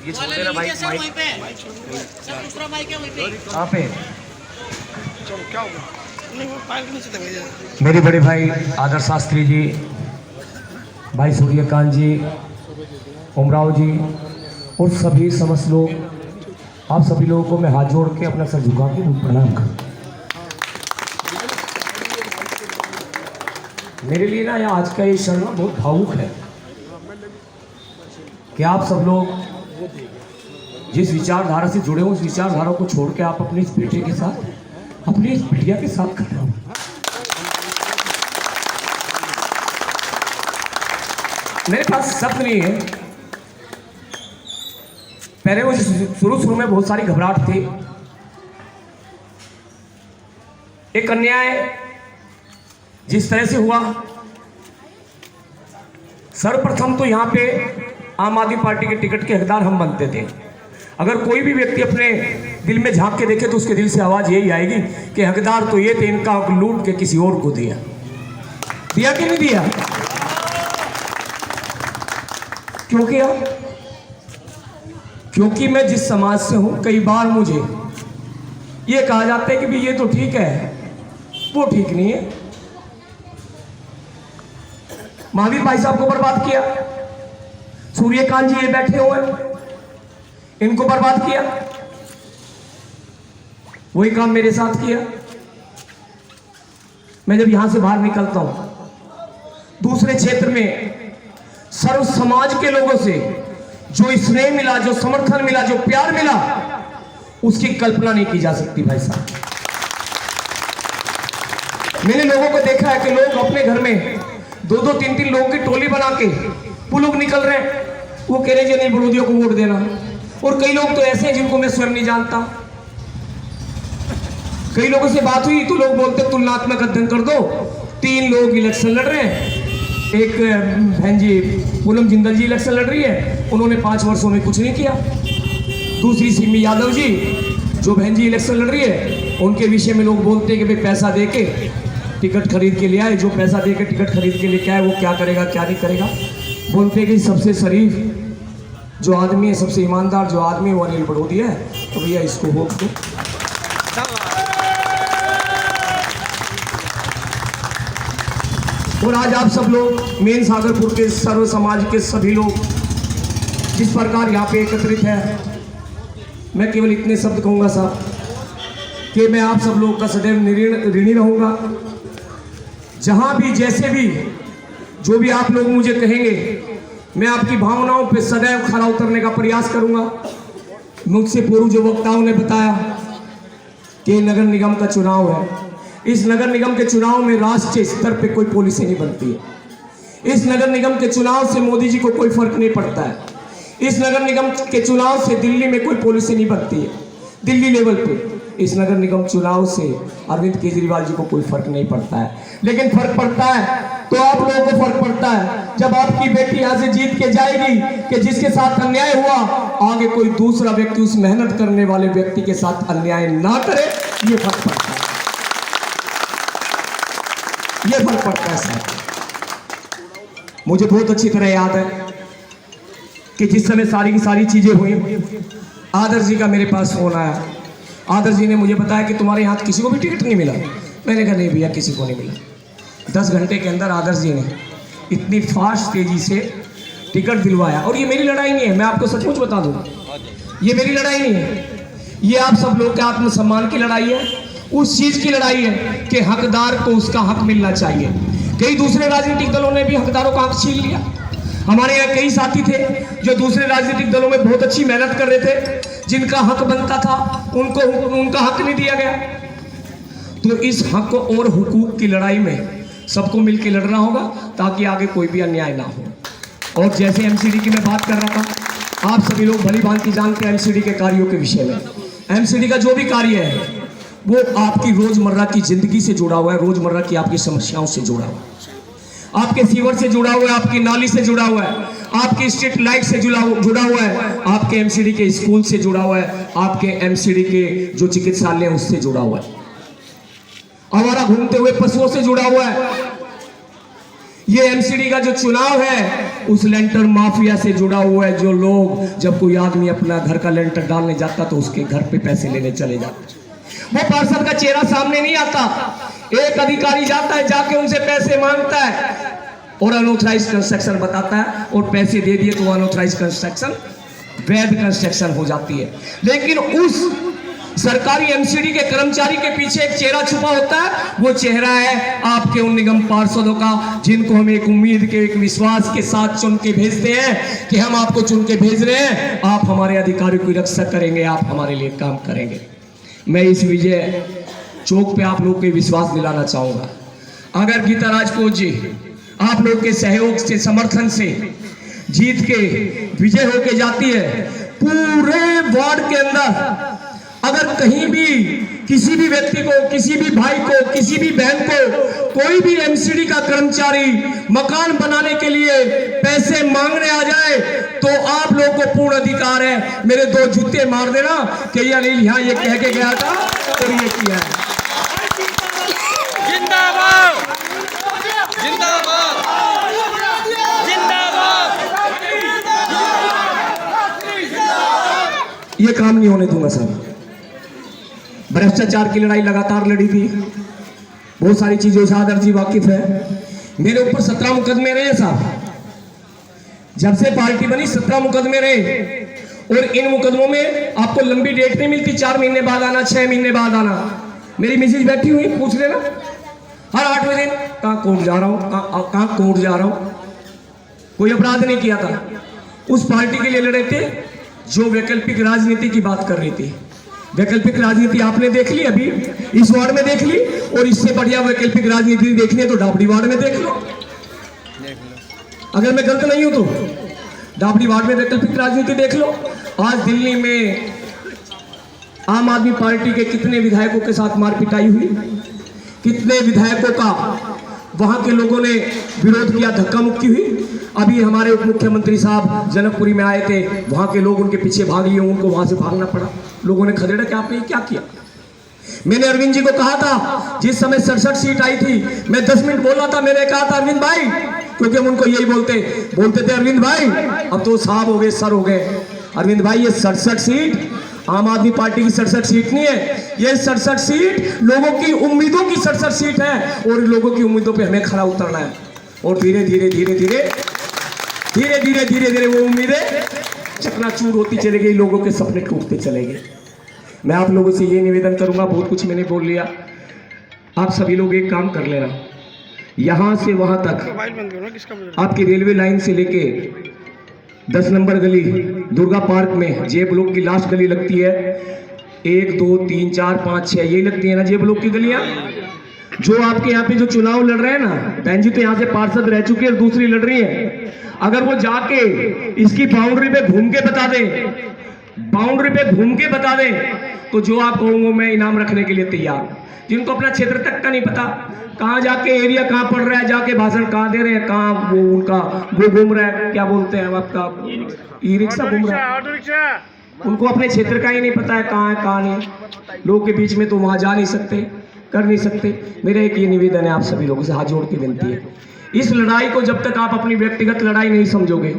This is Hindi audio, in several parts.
ये छोड़ देना भाई, माइक दूसरा माइक है वहीं पे। कहाँ पे? चलो क्या होगा? नहीं वो पैर के नीचे दबेगा। मेरे बड़े भाई आदर्श शास्त्री जी, भाई सूर्यकांत जी, उमराव जी और सभी समस्त लोग, आप सभी लोगों को मैं हाथ जोड़ के अपना सर झुका के प्रणाम करता हूँ। मेरे लिए ना यहाँ आज का ये क्षण ना बहुत भावुक है कि आप सब लोग जिस विचारधारा से जुड़े हो उस विचारधारा को छोड़ के आप अपने इस बेटे के साथ, अपनी इस बिटिया के साथ खड़े हो। मेरे पास शब्द नहीं है। पहले वो शुरू में बहुत सारी घबराहट थी। एक अन्याय जिस तरह से हुआ, सर्वप्रथम तो यहाँ पे आम आदमी पार्टी के टिकट के हकदार हम बनते थे। अगर कोई भी व्यक्ति अपने दिल में झांक के देखे तो उसके दिल से आवाज यही आएगी कि हकदार तो ये थे, इनका हक लूट के किसी और को दिया। दिया कि नहीं दिया? क्यों किया? क्योंकि मैं जिस समाज से हूं, कई बार मुझे ये कहा जाता है कि भाई ये तो ठीक है, वो ठीक नहीं है। महावीर भाई साहब को बर्बाद किया, सूर्यकांत जी ये बैठे हुए इनको बर्बाद किया, वही काम मेरे साथ किया। मैं जब यहां से बाहर निकलता हूं, दूसरे क्षेत्र में सर्व समाज के लोगों से जो स्नेह मिला, जो समर्थन मिला, जो प्यार मिला, उसकी कल्पना नहीं की जा सकती भाई साहब। मैंने लोगों को देखा है कि लोग अपने घर में 2-2, 3-3 लोगों की टोली बना के वो लोग निकल रहे हैं, वो कह रहे हैं विरोधियों को वोट देना। और कई लोग तो ऐसे हैं जिनको मैं स्वयं नहीं जानता। कई लोगों से बात हुई तो लोग बोलते तुलनात्मक अध्ययन कर दो। 3 लोग इलेक्शन लड़ रहे हैं, एक बहन जी पूनम जिंदल जी इलेक्शन लड़ रही है, उन्होंने 5 वर्षों में कुछ नहीं किया। दूसरी सिमी यादव जी जो बहन जी इलेक्शन लड़ रही है, उनके विषय में लोग बोलते हैं कि भाई पैसा दे के टिकट खरीद के ले आए, जो पैसा दे के टिकट खरीद के लेके आए वो क्या करेगा क्या नहीं करेगा। बोलते हैं कि सबसे शरीफ जो आदमी है, सबसे ईमानदार जो आदमी है वो अनिल बड़ोदिया है, तो भैया इसको वोट दो। और आज आप सब लोग मेन सागरपुर के सर्व समाज के सभी लोग जिस प्रकार यहाँ पे एकत्रित है, मैं केवल इतने शब्द कहूँगा साहब कि मैं आप सब लोग का सदैव ऋणी रहूँगा। जहाँ भी जैसे भी जो भी आप लोग मुझे कहेंगे, मैं आपकी भावनाओं पे सदैव खरा उतरने का प्रयास करूँगा। मुझसे पूर्व जो वक्ताओं ने बताया कि नगर निगम का चुनाव है, इस नगर निगम के चुनाव में राष्ट्रीय स्तर पे कोई पॉलिसी नहीं बनती है। इस नगर निगम के चुनाव से मोदी जी को कोई फर्क नहीं पड़ता है। इस नगर निगम के चुनाव से दिल्ली में कोई पॉलिसी नहीं बनती है, दिल्ली लेवल पे। इस नगर निगम चुनाव से अरविंद केजरीवाल जी को कोई फर्क नहीं पड़ता है। लेकिन फर्क पड़ता है तो आप लोगों को फर्क पड़ता है जब आपकी बेटी यहाँ से जीत के जाएगी कि जिसके साथ अन्याय हुआ, आगे कोई दूसरा व्यक्ति उस मेहनत करने वाले व्यक्ति के साथ अन्याय ना करे। ये फर्क पड़ता है, ये फर्क पड़ता है साहब। मुझे बहुत अच्छी तरह याद है कि जिस समय सारी की सारी चीजें हुई, आदर्श जी का मेरे पास फोन आया। आदर्श जी ने मुझे बताया कि तुम्हारे यहाँ किसी को भी टिकट नहीं मिला। मैंने कहा नहीं भैया, किसी को नहीं मिला। 10 घंटे के अंदर आदर्श जी ने इतनी फास्ट तेजी से टिकट दिलवाया। और ये मेरी लड़ाई नहीं है, मैं आपको सचमुच बता दूं, ये मेरी लड़ाई नहीं है, ये आप सब लोग के आत्मसम्मान की लड़ाई है। उस चीज की लड़ाई है कि हकदार को उसका हक मिलना चाहिए। कई दूसरे राजनीतिक दलों ने भी हकदारों का हक छीन लिया। हमारे यहाँ कई साथी थे जो दूसरे राजनीतिक दलों में बहुत अच्छी मेहनत कर रहे थे, जिनका हक बनता था उनको उनका हक नहीं दिया गया। तो इस हक और हुकूक की लड़ाई में सबको मिलकर लड़ना होगा ताकि आगे कोई भी अन्याय ना हो। और जैसे एमसीडी की मैं बात कर रहा था, आप सभी लोग भली भांति जानते हैं एमसीडी के कार्यों के विषय में। एमसीडी का जो भी कार्य है वो आपकी रोजमर्रा की जिंदगी से जुड़ा हुआ है, रोजमर्रा की आपकी समस्याओं से जुड़ा हुआ है, आपके सीवर से जुड़ा हुआ है, आपकी नाली से जुड़ा हुआ है, आपकी स्ट्रीट लाइट से जुड़ा हुआ है, आपके एमसीडी के स्कूल से जुड़ा हुआ है, आपके एमसीडी के जो चिकित्सालय है उससे जुड़ा हुआ है, हमारा घूमते हुए पशुओं से जुड़ा हुआ है। ये एमसीडी का जो चुनाव है उस लेंटर माफिया से जुड़ा हुआ है। जो लोग, जब कोई आदमी अपना घर का लेंटर डालने जाता तो उसके घर पे पैसे लेने चले जाते। वो पार्षद का चेहरा सामने नहीं आता, एक अधिकारी जाता है, जाके उनसे पैसे मांगता है और अनऑथराइज कंस्ट्रक्शन बताता है और पैसे दे दिए तो अनऑथराइज कंस्ट्रक्शन वैध कंस्ट्रक्शन हो जाती है। लेकिन उस सरकारी एमसीडी के कर्मचारी के पीछे एक चेहरा छुपा होता है। वो चेहरा है आपके उन निगम पार्षदों का, जिनको हम एक उम्मीद के, एक विश्वास के साथ चुन के भेजते हैं कि हम आपको चुन के भेज रहे हैं, आप हमारे अधिकारियों की रक्षा करेंगे, आप हमारे लिए काम करेंगे। मैं इस विजय चौक पे आप लोग को विश्वास दिलाना चाहूंगा, अगर गीता राजपूत जी आप लोग के सहयोग से, समर्थन से जीत के विजय होके जाती है, पूरे वार्ड के अंदर अगर कहीं भी किसी भी व्यक्ति को, किसी भी भाई को, किसी भी बहन को, कोई भी एमसीडी का कर्मचारी मकान बनाने के लिए पैसे मांगने आ जाए तो आप लोगों को पूर्ण अधिकार है मेरे 2 जूते मार देना कि ये अनिल यहाँ ये कह के गया था और ये किया है। जिंदाबाद जिंदाबाद जिंदाबाद। ये काम नहीं होने दूंगा साहब। भ्रष्टाचार की लड़ाई लगातार लड़ी थी, बहुत सारी चीजों से आदर जी वाकिफ है। मेरे ऊपर 17 मुकदमे रहे साहब, जब से पार्टी बनी 17 मुकदमे रहे और इन मुकदमों में आपको लंबी डेट नहीं मिलती, 4 महीने बाद आना, 6 महीने बाद आना। मेरी मिसेज बैठी हुई, पूछ लेना हर 8वें दिन कहाँ कोर्ट जा रहा हूँ, कहाँ कोर्ट जा रहा हूँ। कोई अपराध नहीं किया था, उस पार्टी के लिए लड़े थे जो वैकल्पिक राजनीति की बात कर रही थी। वैकल्पिक राजनीति आपने देख ली, अभी इस वार्ड में देख ली, और इससे बढ़िया वैकल्पिक राजनीति देखनी है तो डाबड़ी वार्ड में देख लो। अगर मैं गलत नहीं हूं तो डाबड़ी वार्ड में वैकल्पिक राजनीति देख लो। आज दिल्ली में आम आदमी पार्टी के कितने विधायकों के साथ मारपिटाई हुई, कितने विधायकों का वहां के लोगों ने विरोध किया, धक्का मुक्की हुई। अभी हमारे उप मुख्यमंत्री साहब जनकपुरी में आए थे, वहां के लोग उनके पीछे भाग लिए, उनको वहां से भागना पड़ा। लोगों ने खदेड़ा कि आपने क्या किया। मैंने अरविंद जी को कहा था, जिस समय 67 सीट आई थी, मैं 10 मिनट बोला था, मैंने कहा था अरविंद भाई, क्योंकि हम उनको यही बोलते थे अरविंद भाई, अब तो साहब हो गए, सर हो गए। अरविंद भाई ये 67 सीट आम आदमी पार्टी की 67 सीट नहीं है, ये 67 सीट लोगों की उम्मीदों की 67 सीट है और लोगों की उम्मीदों पे हमें खरा उतरना है। और धीरे धीरे वो उम्मीदें चकनाचूर होती चली गई, लोगों के सपने टूटते चले गए। मैं आप लोगों से ये निवेदन करूंगा, बहुत कुछ मैंने बोल लिया, आप सभी लोग एक काम कर लेना, यहां से वहां तक आपकी रेलवे लाइन से लेके 10 नंबर गली दुर्गा पार्क में जे ब्लॉक की लास्ट गली लगती है, 1 2 3 4 5 6 यही लगती है ना जे ब्लॉक की गलियां। जो आपके यहाँ पे जो चुनाव लड़ रहे हैं ना, बहन जी तो यहाँ से पार्षद रह चुकी है और दूसरी लड़ रही है, अगर वो जाके इसकी बाउंड्री पे घूम के बता दे, बाउंड्री पे घूम के बता दे, तो जो आप कहूँगा मैं इनाम रखने के लिए तैयार। जिनको अपना क्षेत्र तक का नहीं पता, कहाँ जाके एरिया कहाँ पड़ रहा है, जाके भाषण कहाँ दे रहे हैं, कहाँ वो उनका वो घूम रहा है, क्या बोलते हैं आपका ई रिक्शा घूम रहा है, उनको अपने क्षेत्र का ही नहीं पता है कहाँ है कहाँ नहीं। लोगों के बीच में तो वहाँ जा नहीं सकते, कर नहीं सकते। मेरा एक ये निवेदन है आप सभी लोगों से, हाथ जोड़ के विनती है, इस लड़ाई को जब तक आप अपनी व्यक्तिगत लड़ाई नहीं समझोगे,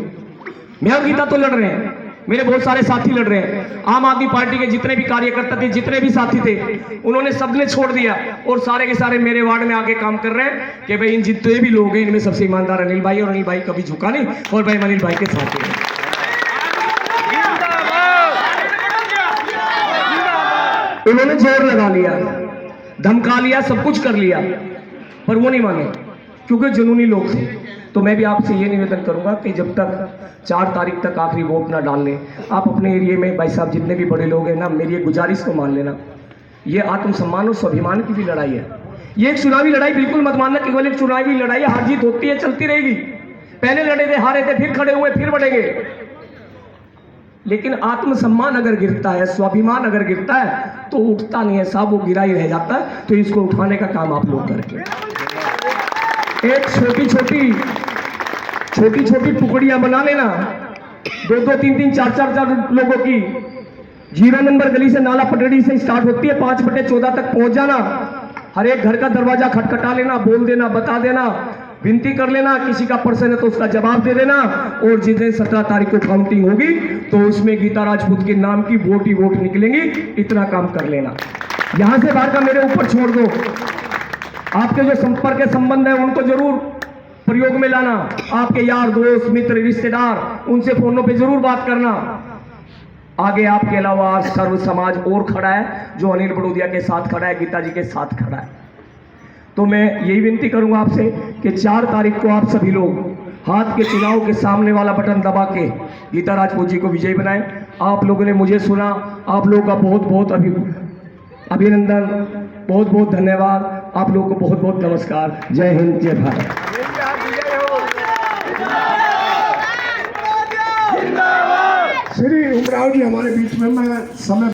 मैं और गीता तो लड़ रहे हैं, मेरे बहुत सारे साथी लड़ रहे हैं, आम आदमी पार्टी के जितने भी कार्यकर्ता थे, जितने भी साथी थे, उन्होंने सबने छोड़ दिया और सारे के सारे मेरे वार्ड में आके काम कर रहे हैं कि भाई इन जितने भी लोग हैं इनमें सबसे ईमानदार अनिल भाई, और अनिल भाई कभी झुका नहीं, और भाई अनिल भाई के साथ हैं। उन्होंने जोर लगा लिया, धमका लिया, सब कुछ कर लिया, पर वो नहीं माने क्योंकि जुनूनी लोग थे। तो मैं भी आपसे ये निवेदन करूंगा कि जब तक 4 तारीख तक आखिरी वोट ना डाल लें, आप अपने एरिया में भाई साहब जितने भी बड़े लोग हैं ना, मेरी एक गुजारिश को मान लेना, ये आत्मसम्मान और स्वाभिमान की भी लड़ाई है। ये एक चुनावी लड़ाई बिल्कुल मत मानना, केवल एक चुनावी लड़ाई है, हार जीत होती है, चलती रहेगी। पहले लड़े थे, हारे थे, फिर खड़े हुए, फिर बढ़ेंगे, लेकिन आत्मसम्मान अगर गिरता है, स्वाभिमान अगर गिरता है तो उठता नहीं है साहब, वो गिरा ही रह जाता है। तो इसको उठाने का काम आप लोग करके एक छोटी छोटी टुकड़ियां बना लेना, 2 3 3 4 लोगों की। 0 नंबर गली से नाला पटड़ी से स्टार्ट होती है, 5/14 तक पहुंच जाना, हर एक घर का दरवाजा खटखटा लेना, बोल देना, बता देना विनती कर लेना, किसी का प्रश्न है तो उसका जवाब दे देना। और जिस दिन 17 तारीख को काउंटिंग होगी तो उसमें गीता राजपूत के नाम की वोट ही वोट निकलेंगी। इतना काम कर लेना। यहां से बाहर का मेरे ऊपर छोड़ दो। आपके जो संपर्क के संबंध है उनको जरूर प्रयोग में लाना। आपके यार दोस्त मित्र रिश्तेदार उनसे फोनों पे जरूर बात करना। आगे आपके अलावा आज सर्व समाज और खड़ा है जो अनिल बड़ोदिया के साथ खड़ा है, गीता जी के साथ खड़ा है। तो मैं यही विनती करूंगा आपसे कि 4 तारीख को आप सभी लोग हाथ के चुनाव के सामने वाला बटन दबा के गीता राजपूत जी को विजयी बनाएं। आप लोगों ने मुझे सुना, आप लोगों का बहुत बहुत अभिनंदन, बहुत बहुत धन्यवाद। आप लोगों को बहुत बहुत नमस्कार। जय हिंद, जय भारत। श्री उमराव जी हमारे बीच में, मैं समय